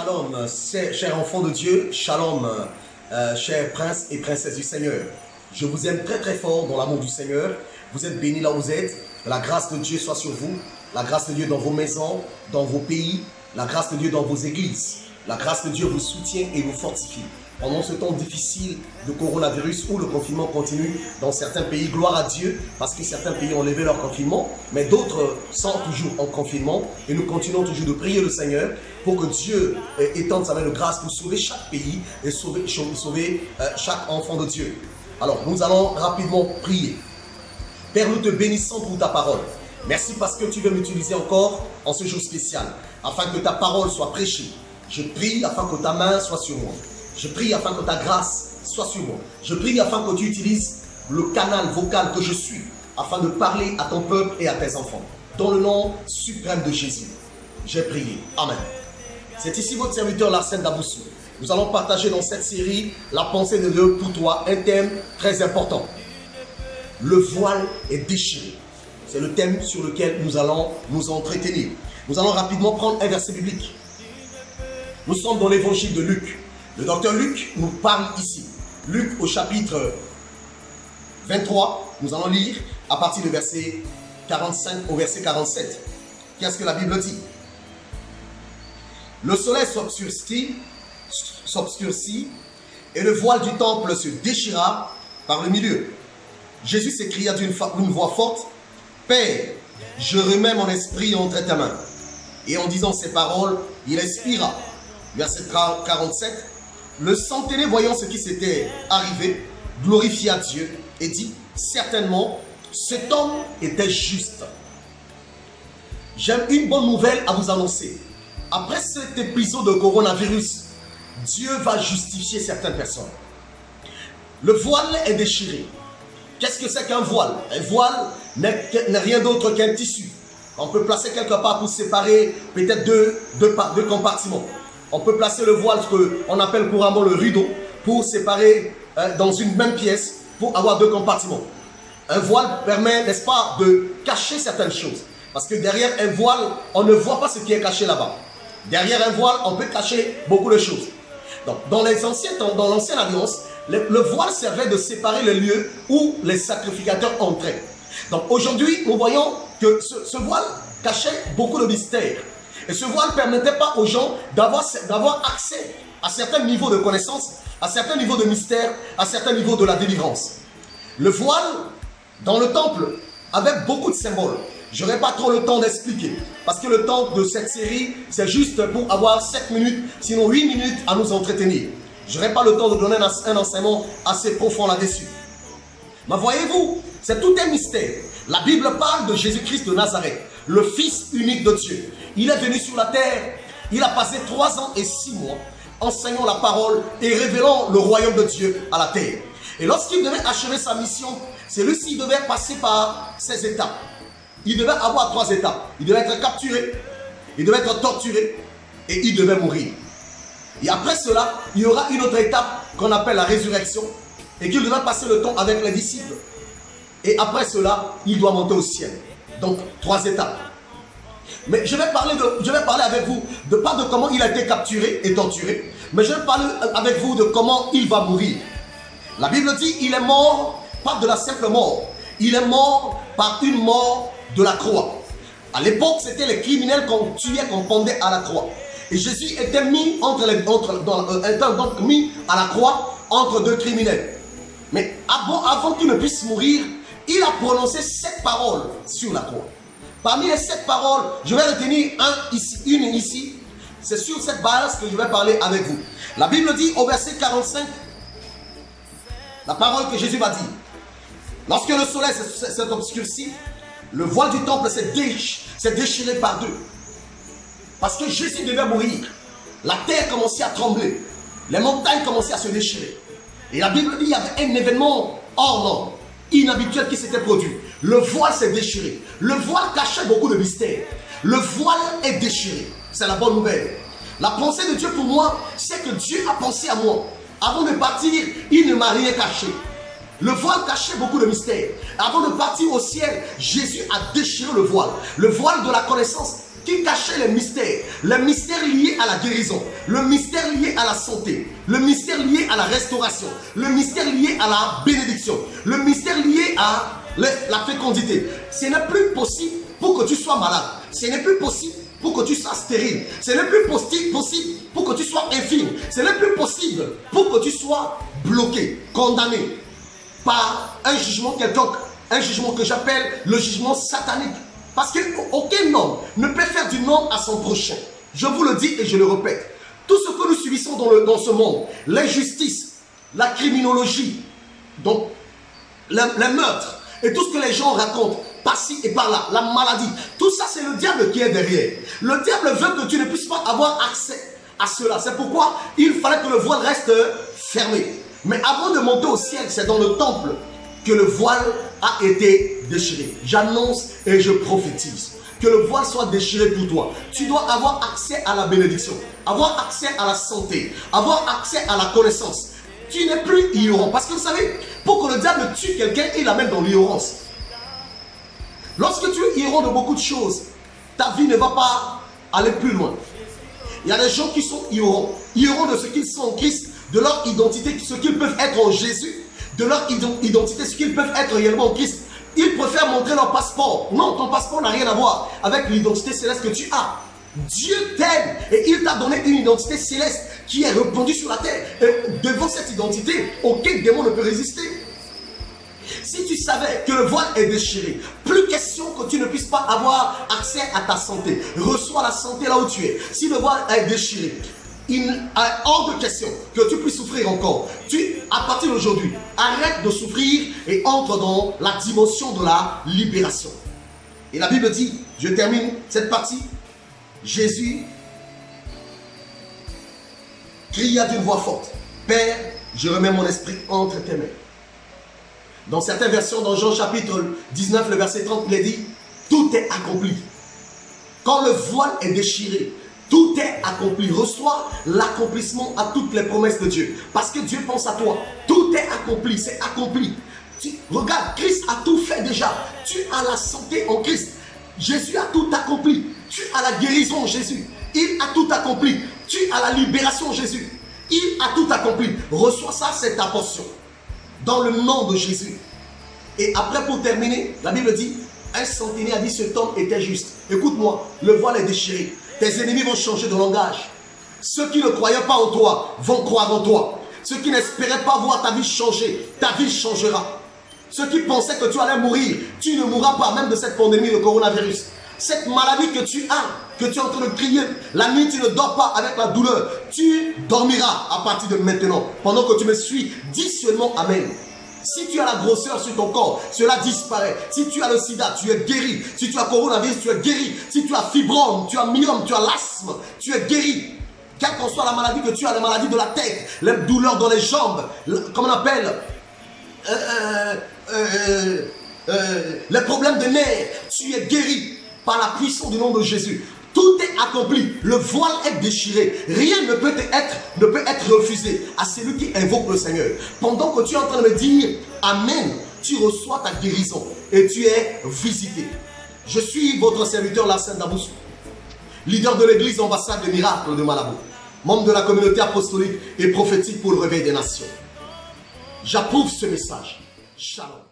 Shalom, chers enfants de Dieu, shalom, chers princes et princesses du Seigneur. Je vous aime très très fort dans l'amour du Seigneur. Vous êtes bénis là où vous êtes. La grâce de Dieu soit sur vous. La grâce de Dieu dans vos maisons, dans vos pays. La grâce de Dieu dans vos églises. La grâce de Dieu vous soutient et vous fortifie. Pendant ce temps difficile de coronavirus où le confinement continue dans certains pays, gloire à Dieu, parce que certains pays ont levé leur confinement, mais d'autres sont toujours en confinement et nous continuons toujours de prier le Seigneur pour que Dieu étende sa main de grâce pour sauver chaque pays et sauver chaque enfant de Dieu. Alors, nous allons rapidement prier. Père, nous te bénissons pour ta parole. Merci parce que tu veux m'utiliser encore en ce jour spécial, afin que ta parole soit prêchée. Je prie afin que ta main soit sur moi. Je prie afin que ta grâce soit sur moi. Je prie afin que tu utilises le canal vocal que je suis, afin de parler à ton peuple et à tes enfants. Dans le nom suprême de Jésus, j'ai prié. Amen. C'est ici votre serviteur Larsen Daboussou. Nous allons partager dans cette série la pensée de Dieu pour toi, un thème très important. Le voile est déchiré. C'est le thème sur lequel nous allons nous entretenir. Nous allons rapidement prendre un verset biblique. Nous sommes dans l'évangile de Luc. Le docteur Luc nous parle ici. Luc au chapitre 23, nous allons lire à partir du verset 45 au verset 47. Qu'est-ce que la Bible dit? Le soleil s'obscurcit et le voile du temple se déchira par le milieu. Jésus s'écria d'une voix forte, « Père, je remets mon esprit entre tes mains. » Et en disant ces paroles, il expira. Verset 47. Le centenier, voyant ce qui s'était arrivé, glorifia Dieu et dit, certainement, cet homme était juste. J'ai une bonne nouvelle à vous annoncer. Après cet épisode de coronavirus, Dieu va justifier certaines personnes. Le voile est déchiré. Qu'est-ce que c'est qu'un voile? Un voile n'est rien d'autre qu'un tissu. On peut placer quelque part pour séparer peut-être deux compartiments. On peut placer le voile, ce qu'on appelle couramment le rideau, pour séparer dans une même pièce, pour avoir deux compartiments. Un voile permet, n'est-ce pas, de cacher certaines choses. Parce que derrière un voile, on ne voit pas ce qui est caché là-bas. Derrière un voile, on peut cacher beaucoup de choses. Donc, dans l'ancienne alliance, le voile servait de séparer le lieu où les sacrificateurs entraient. Donc aujourd'hui, nous voyons que ce voile cachait beaucoup de mystères. Et ce voile ne permettait pas aux gens d'avoir accès à certains niveaux de connaissances, à certains niveaux de mystère, à certains niveaux de la délivrance. Le voile, dans le temple, avait beaucoup de symboles. Je n'aurai pas trop le temps d'expliquer. Parce que le temps de cette série, c'est juste pour avoir 7 minutes, sinon 8 minutes à nous entretenir. Je n'aurai pas le temps de donner un enseignement assez profond là-dessus. Mais voyez-vous, c'est tout un mystère. La Bible parle de Jésus-Christ de Nazareth, le Fils unique de Dieu. Il est venu sur la terre, il a passé 3 ans et 6 mois enseignant la parole et révélant le royaume de Dieu à la terre. Et lorsqu'il devait achever sa mission, celui-ci devait passer par ces étapes. Il devait avoir 3 étapes. Il devait être capturé, il devait être torturé et il devait mourir. Et après cela, il y aura une autre étape qu'on appelle la résurrection et qu'il devait passer le temps avec les disciples. Et après cela, il doit monter au ciel. Donc, 3 étapes. Mais je vais parler avec vous, pas de comment il a été capturé et torturé, mais je vais parler avec vous de comment il va mourir. La Bible dit il est mort, pas de la simple mort. Il est mort par une mort de la croix. À l'époque, c'était les criminels qu'on tuait, qu'on pendait à la croix. Et Jésus était mis mis à la croix entre 2 criminels. Mais avant qu'il ne puisse mourir, il a prononcé 7 paroles sur la croix. Parmi les 7 paroles, je vais retenir une ici. C'est sur cette base que je vais parler avec vous. La Bible dit au verset 45, la parole que Jésus va dire. Lorsque le soleil s'est obscurci, le voile du temple s'est déchiré par 2. Parce que Jésus devait mourir. La terre commençait à trembler. Les montagnes commençaient à se déchirer. Et la Bible dit qu'il y avait un événement hors norme, inhabituel qui s'était produit. Le voile s'est déchiré. Le voile cachait beaucoup de mystères. Le voile est déchiré. C'est la bonne nouvelle. La pensée de Dieu pour moi, c'est que Dieu a pensé à moi. Avant de partir, il ne m'a rien caché. Le voile cachait beaucoup de mystères. Avant de partir au ciel, Jésus a déchiré le voile. Le voile de la connaissance qui cachait les mystères liés à la guérison, le mystère lié à la santé, le mystère lié à la restauration, le mystère lié à la bénédiction, le mystère lié à la fécondité. Ce n'est plus possible pour que tu sois malade. Ce n'est plus possible pour que tu sois stérile. Ce n'est plus possible pour que tu sois infirme. Ce n'est plus possible pour que tu sois bloqué, condamné par un jugement quelconque, un jugement que j'appelle le jugement satanique. Parce qu'aucun homme ne peut faire du mal à son prochain. Je vous le dis et je le répète. Tout ce que nous subissons dans ce monde, l'injustice, la criminologie, donc les meurtres et tout ce que les gens racontent, par-ci et par-là, la maladie, tout ça c'est le diable qui est derrière. Le diable veut que tu ne puisses pas avoir accès à cela. C'est pourquoi il fallait que le voile reste fermé. Mais avant de monter au ciel, c'est dans le temple que le voile a été déchiré. J'annonce et je prophétise que le voile soit déchiré pour toi. Tu dois avoir accès à la bénédiction, avoir accès à la santé, avoir accès à la connaissance. Tu n'es plus ignorant. Parce que vous savez, pour que le diable tue quelqu'un, il l'amène dans l'ignorance. Lorsque tu es ignorant de beaucoup de choses, ta vie ne va pas aller plus loin. Il y a des gens qui sont ignorants de ce qu'ils sont en Christ, de leur identité, ce qu'ils peuvent être en Jésus, de leur identité, ce qu'ils peuvent être réellement en Christ. Ils préfèrent montrer leur passeport. Non, ton passeport n'a rien à voir avec l'identité céleste que tu as. Dieu t'aime et il t'a donné une identité céleste qui est répandue sur la terre. Et devant cette identité, aucun démon ne peut résister. Si tu savais que le voile est déchiré, plus question que tu ne puisses pas avoir accès à ta santé. Reçois la santé là où tu es. Si le voile est déchiré, il est hors de question que tu puisses souffrir encore. À partir d'aujourd'hui, arrête de souffrir et entre dans la dimension de la libération. Et la Bible dit, je termine cette partie, Jésus cria d'une voix forte, Père, je remets mon esprit entre tes mains. Dans certaines versions, dans Jean chapitre 19, le verset 30, il est dit, tout est accompli. Quand le voile est déchiré, tout est accompli. Reçois l'accomplissement à toutes les promesses de Dieu. Parce que Dieu pense à toi. Tout est accompli, c'est accompli. Regarde, Christ a tout fait déjà. Tu as la santé en Christ. Jésus a tout accompli. Tu as la guérison en Jésus. Il a tout accompli. Tu as la libération en Jésus. Il a tout accompli. Reçois ça, c'est ta portion. Dans le nom de Jésus. Et après, pour terminer, la Bible dit, un centenier a dit, cet homme était juste. Écoute-moi, le voile est déchiré. Tes ennemis vont changer de langage. Ceux qui ne croyaient pas en toi vont croire en toi. Ceux qui n'espéraient pas voir ta vie changer, ta vie changera. Ceux qui pensaient que tu allais mourir, tu ne mourras pas, même de cette pandémie, le coronavirus. Cette maladie que tu as, que tu es en train de crier, la nuit tu ne dors pas avec la douleur, tu dormiras à partir de maintenant. Pendant que tu me suis, dis seulement Amen. Si tu as la grosseur sur ton corps, cela disparaît. Si tu as le sida, tu es guéri. Si tu as coronavirus, tu es guéri. Si tu as fibrome, tu as myome, tu as l'asthme, tu es guéri. Quelle qu'en soit la maladie que tu as, les maladies de la tête, les douleurs dans les jambes, comme on appelle, les problèmes de nerfs, tu es guéri par la puissance du nom de Jésus. Tout est accompli. Le voile est déchiré. Rien ne peut être refusé à celui qui invoque le Seigneur. Pendant que tu es en train de me dire Amen, tu reçois ta guérison et tu es visité. Je suis votre serviteur Larsen Daboussou, leader de l'église ambassade des miracles de Malabo, membre de la communauté apostolique et prophétique pour le réveil des nations. J'approuve ce message. Shalom.